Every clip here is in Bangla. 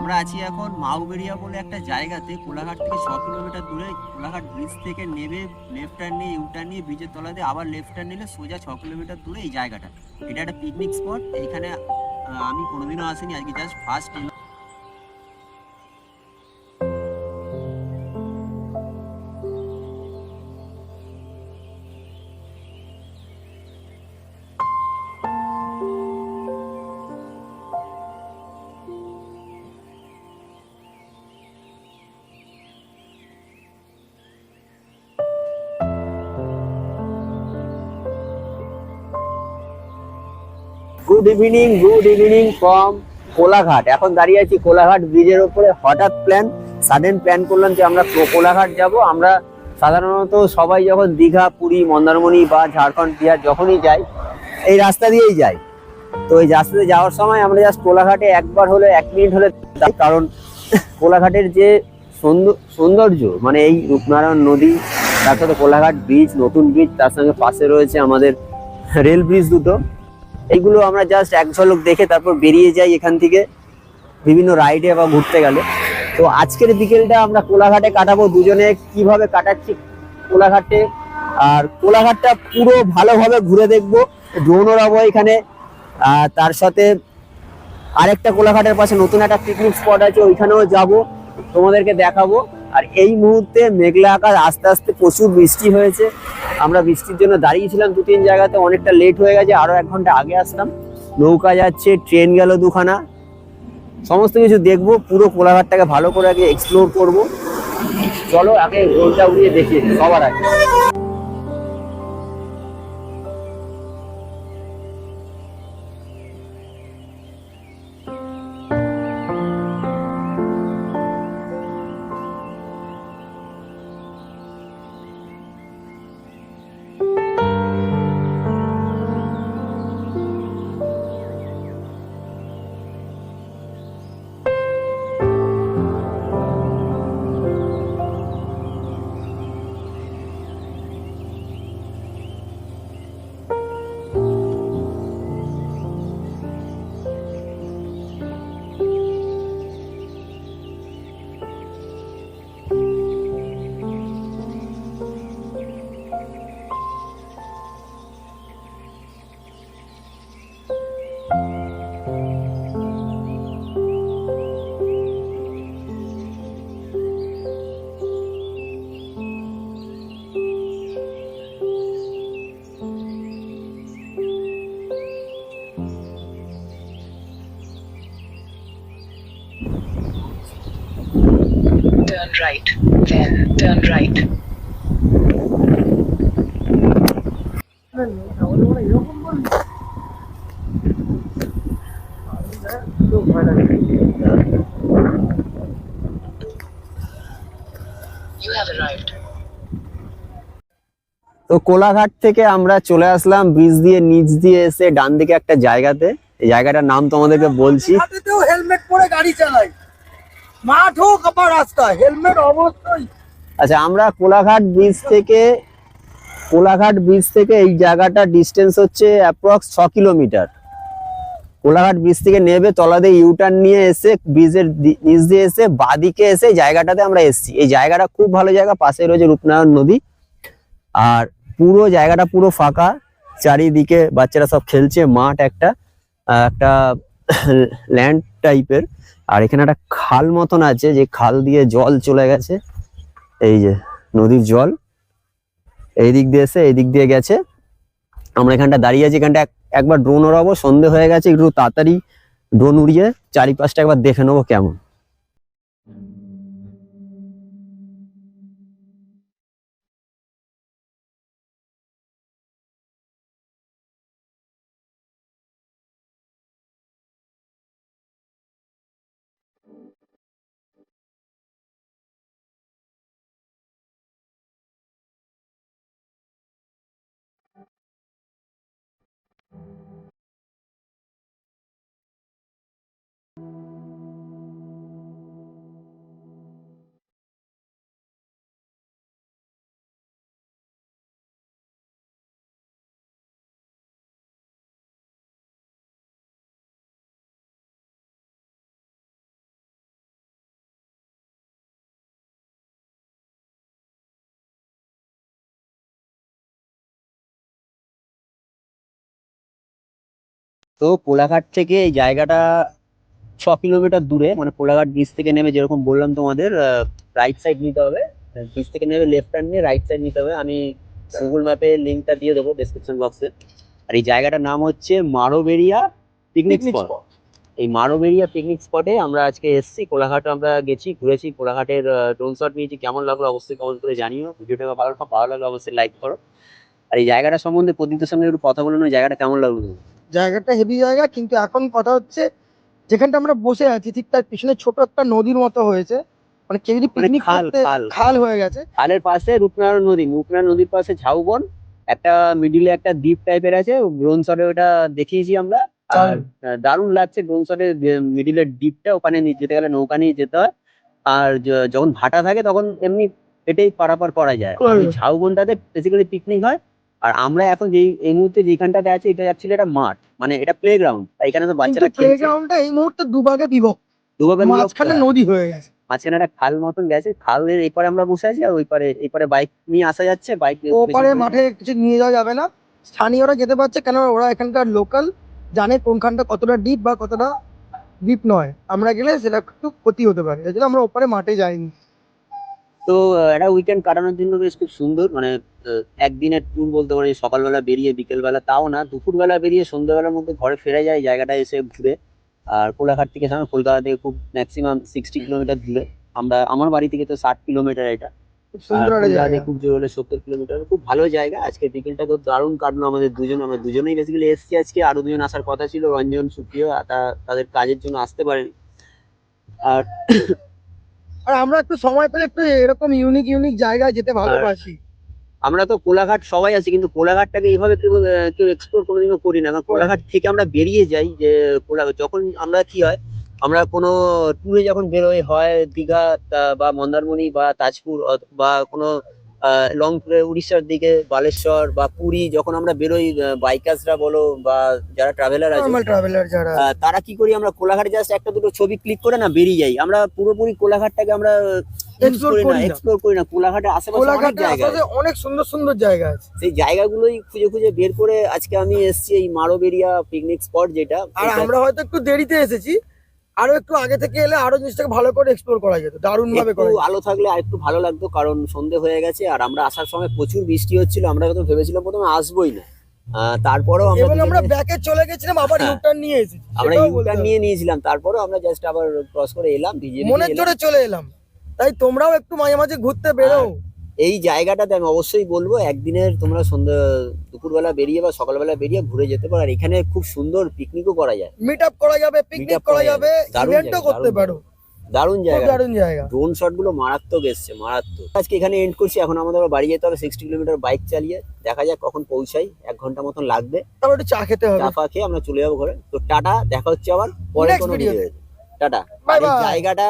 আমরা আছি এখন মাউবেড়িয়া বলে একটা জায়গাতে, কোলাঘাট থেকে 6 কিলোমিটার দূরে। কোলাঘাট ব্রিজ থেকে নেমে লেফট টার্ন নিয়ে ইউটার্ন নিয়ে ব্রিজের তলা দিয়ে আবার লেফট টার্ন নিলে সোজা 6 কিলোমিটার দূরে এই জায়গাটা। এটা একটা পিকনিক স্পট। এইখানে আমি কোনোদিনও আসিনি, আজকে জাস্ট ফার্স্ট এলাম। Good evening from Kolaghat. এখন দাঁড়িয়ে আছি কোলাঘাট ব্রিজের উপরে। হঠাৎ সাডেন প্ল্যান করলাম যে আমরা কোলাঘাট যাব। আমরা সাধারণত সবাই যখন দীঘা, পুরী, মন্দারমণি বা ঝাড়খণ্ড, বিহার যখনই যাই এই রাস্তা দিয়েই যাই। তো এই রাস্তাতে যাওয়ার সময় আমরা জাস্ট কোলাঘাটে একবার হলে 1 মিনিট হলে যাই, কারণ কোলাঘাটের যে সৌন্দর্য, মানে এই রূপনারায়ণ নদী, তার সাথে কোলাঘাট ব্রিজ, নতুন ব্রিজ, তার সঙ্গে পাশে রয়েছে আমাদের রেল ব্রিজ দুটো। এইগুলো আমরা জাস্ট এক ঝলক দেখে তারপর বেরিয়ে যাই এখান থেকে বিভিন্ন রাইডে বা ঘুরতে গেলে। তো আজকের বিকেলটা আমরা কোলাঘাটে কাটাবো। দুজনে কিভাবে কাটাচ্ছি কোলাঘাটে, আর কোলাঘাটটা পুরো ভালোভাবে ঘুরে দেখবো। ড্রোনও রাখবো এখানে। তার সাথে আরেকটা কোলাঘাটের পাশে নতুন একটা পিকনিক স্পট আছে, ওইখানেও যাব, তোমাদেরকে দেখাবো। আর এই মুহূর্তে মেঘলা আকাশ, আস্তে আস্তে প্রচুর বৃষ্টি হয়েছে। আমরা বৃষ্টির জন্য দাঁড়িয়েছিলাম 2-3 জায়গাতে, অনেকটা লেট হয়ে গেছে, আরো 1 ঘন্টা আগে আসলাম। নৌকা যাচ্ছে, ট্রেন গেল 2খানা, সমস্ত কিছু দেখবো। পুরো কোলাঘাটটাকে ভালো করে আগে এক্সপ্লোর করবো। চলো আগে ওইটা উড়িয়ে দেখি সবার আগে। Turn right, then turn right. You have arrived. তো কোলাঘাট থেকে আমরা চলে আসলাম ব্রিজ দিয়ে নিচ দিয়ে এসে ডান দিকে একটা জায়গাতে। এই জায়গাটার নাম তোমাদেরকে বলছি। হেলমেট পরে গাড়ি চালাই, মাঠ হোক বা রাস্তা, হেলমেট অবশ্যই। আচ্ছা, আমরা কোলাঘাট ব্রিজ থেকে এই জায়গাটা ডিস্টেন্স হচ্ছে অ্যাপ্রক্স 6 কিলোমিটার। কোলাঘাট ব্রিজ থেকে নেবে তলা দিয়ে ইউটার্ন নিয়ে এসে ব্রিজের নিচ দিয়ে এসে বাদিকে এসে জায়গাটাতে আমরা এসেছি। এই জায়গাটা খুব ভালো জায়গা, পাশে রয়েছে রূপনারায়ণ নদী। আর পুরো জায়গাটা পুরো ফাঁকা, চারিদিকে বাচ্চারা সব খেলছে, মাঠ একটা একটা ল্যান্ড টাইপের। আর এখানে একটা খাল মতন আছে, যে খাল দিয়ে জল চলে গেছে, এই যে নদীর জল এই দিক দিয়ে এসে এই দিক দিয়ে গেছে। আমরা এখানটা দাঁড়িয়ে আছি, এখানটা একবার ড্রোন ওড়াবো, সন্ধে হয়ে গেছে, একটু তাড়াতাড়ি ড্রোন উড়িয়ে চারিপাশটা একবার দেখে নেবো কেমন। তো কোলাঘাট থেকে এই জায়গাটা 6 কিলোমিটার দূরে, মানে কোলাঘাট ব্রিজ থেকে নেমে যেরকম বললাম তোমাদের রাইট সাইড নিতে হবে, ব্রিজ থেকে নেমে লেফট টার্ন নিয়ে রাইট সাইড নিতে হবে। আমি গুগল ম্যাপে লিঙ্কটা দিয়ে দেবো ডেসক্রিপশন বক্সে। আর এই জায়গাটার নাম হচ্ছে মারোবেরিয়া পিকনিক Picnic স্পট। এই মারোবেরিয়া পিকনিক স্পটে আমরা আজকে এসেছি। কোলাঘাটে আমরা গেছি, ঘুরেছি, কোলাঘাটের ড্রোন শট নিয়েছি। কেমন লাগলো অবশ্যই কমেন্ট করে জানিও। ভিডিওটা ভালো লাগলো অবশ্যই লাইক করো। আর এই জায়গাটা সম্বন্ধে প্রদীপের সঙ্গে একটু কথা বলে নাও, জায়গাটা কেমন লাগলো তোমার? জায়গাটা হেভি জায়গা, কিন্তু এখন কথা হচ্ছে যেখানটা আমরা বসে আছি ঠিক তার পিছনে ছোট একটা নদীর মতো হয়েছে, মানে কেউ যদি পিকনিক খাল, করতে খাল। খাল হয়ে গেছে। খালের পাশে রূপনারায়ণ নদী, রূপনারায়ণ নদীর পাশে ঝাউবন, একটা মিডিলে একটা দ্বীপ টাইপের আছে। ড্রোন শটে ওটা দেখিয়েছি আমরা। আর দারুণ লাগছে ড্রোন শটে মিডিলের দ্বীপটা। ওখানে যেতে গেলে নৌকা নিয়ে যেতে হয়, আর যখন ভাটা থাকে তখন এমনি এটাই পারাপার করা যায়। ওই ঝাউবনটাতে বেসিক্যালি পিকনিক হয়। আর আমরা এখন এই মুহূর্তে যেখানটাতে আছি, এটা অ্যাকচুয়ালি একটা মাঠ, মানে এটা প্লে গ্রাউন্ড। এখানে তো কিন্তু বাচ্চারা প্লে খেলছে। গ্রাউন্ডটা এই মুহূর্তে দুভাগে বিভক্ত, দুভাবে মাঝখানে নদী হয়ে গেছে। মাঝখানে একটা খাল মতন গেছে, খালের এই পারে আমরা বসে আছি, আর ওই পারে বাইক নিয়ে আসা যাচ্ছে। বাইক ওপারে মাঠে কিছু নিয়ে যাওয়া যাবে না, স্থানীয়রা যেতে পারছে, কেন ওরা এখানকার লোকাল, জানে কোনখানটা কতটা ডিপ বা কতটা ডিপ নয়। আমরা গেলে সেটা একটু ক্ষতি হতে পারে, এই জন্য আমরা ওপারে মাঠে যাইনি। তো একটা উইকেন্ড কাটানোর জন্য বেশ খুব সুন্দর, মানে একদিনের ট্যুর বলতে পারি। সকালবেলা বেরিয়ে বিকেলবেলা, তাও না দুপুরবেলা বেরিয়ে সন্ধ্যাবেলার মধ্যে ঘরে ফিরে যায় জায়গাটা এসে ঘুরে। আর কোলাঘাট থেকে কলকাতা থেকে খুব ম্যাক্সিমাম 60 কিলোমিটার দূরে। আমার বাড়ি থেকে তো 60 কিলোমিটার এটা। খুব সুন্দর একটা কলকাতা জায়গা। থেকে খুব জোর হলে 70 কিলোমিটার। খুব ভালো জায়গা। আজকে বিকেলটা তো দারুণ কাটলো আমাদের আমরা দুজনেই বেসিক্যালি এসেছি আজকে। আরো দুজন আসার কথা ছিল, রঞ্জন, সুপ্রিয়, তাদের কাজের জন্য আসতে পারেনি। আর আর আমরা একটু সময় পেলে একটু এরকম ইউনিক ইউনিক জায়গায় যেতে ভালোবাসি। আমরা তো কোলাঘাট সবাই আছি, কিন্তু কোলাঘাটটাকে এইভাবে কেউ এক্সপ্লোর কোনোদিনও করি না। কারণ কোলাঘাট থেকে আমরা বেরিয়ে যাই যে যখন আমরা কি হয়, আমরা কোনো ট্যুরে যখন বেরোই, হয় দীঘা বা মন্দারমণি বা তাজপুর বা কোনো লং ট্যুরে উড়িষ্যার দিকে বালেশ্বর বা পুরী, যখন আমরা বেরোই বাইকার্সরা বলো বা যারা ট্রাভেলার আছে, নরমাল ট্রাভেলার যারা, তারা কি করি, আমরা কোলাঘাটে জাস্ট একটা দুটো ছবি ক্লিক করে না বেরিয়ে যাই। আমরা পুরোপুরি কোলাঘাটটাকে আমরা এক্সপ্লোর করি না। কোলাঘাটের আশেপাশে অনেক কোলাঘাটের জায়গা আছে। আশেপাশে অনেক সুন্দর সুন্দর জায়গা আছে। সেই জায়গাগুলোই খুঁজে খুঁজে বের করে আজকে আমি এসেছি এই মারোবেরিয়া পিকনিক স্পট, যেটা আর আমরা হয়তো একটু দেরিতে এসেছি, আরো একটু আগে থেকে এলে আরো জিনিসটাকে ভালো করে এক্সপ্লোর করা যেত, দারুণ ভাবে একটু করা যেত। আলো থাকলে আর একটু ভালো লাগতো, কারণ সন্ধে হয়ে গেছে। আর আমরা আসার সময় প্রচুর বৃষ্টি হচ্ছিল। আমরা হয়তো ভেবেছিলাম প্রথমে আসবোই না, তারপরেও আমরা এবং আমরা দুজনে- ব্যাকে চলে গেছিলাম, আবার হ্যাঁ। ইউটার্ন নিয়ে এসেছি, আমরা সেটাও বলতে ইউটার্ন হবে। নিয়ে নিয়েছিলাম, তারপরেও আমরা জাস্ট আবার ক্রস করে এলাম, মনের জোরে চলে এলাম। তাই তোমরাও একটু মাঝে মাঝে ঘুরতে বেরো। এই জায়গাটাতে আমি অবশ্যই বলবো একদিনের তোমরা দুপুরবেলা বেরিয়ে বা সকালবেলা বেরিয়ে ঘুরে যেতে পারো। আর এখানে খুব সুন্দর পিকনিকও করা যায়, মিট আপ করা যাবে, পিকনিক করা যাবে, দারুণ ইভেন্টও জায়গা, করতে দারুণ পারো। দারুণ খুব জায়গা। দারুণ জায়গা। ড্রোন শট গুলো মারাত্মক এসছে, মারাত্মক। আজকে এখানে এন্ড করছি। এখন আমাদের আবার বাড়ি যেতে হবে 60 কিলোমিটার বাইক চালিয়ে। দেখা যাক কখন পৌঁছাই, 1 ঘন্টা মতন লাগবে। তারপর একটু চা খেতে হবে। চা ফা খেয়ে আমরা চলে যাবো ঘরে। তো টাটা, দেখা হচ্ছে আবার পরে Next কোনো video তে। ভিডিওতে। টাটা। Bye আর এই bye. জায়গাটা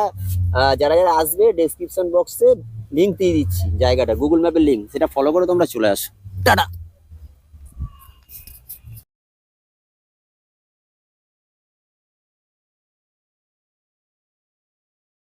যারা যারা আসবে ডেসক্রিপশন বক্সে লিংক দিয়ে দিচ্ছি, জায়গাটা গুগল ম্যাপের লিংক, সেটা ফলো করে তোমরা চলে আসো। টাটা।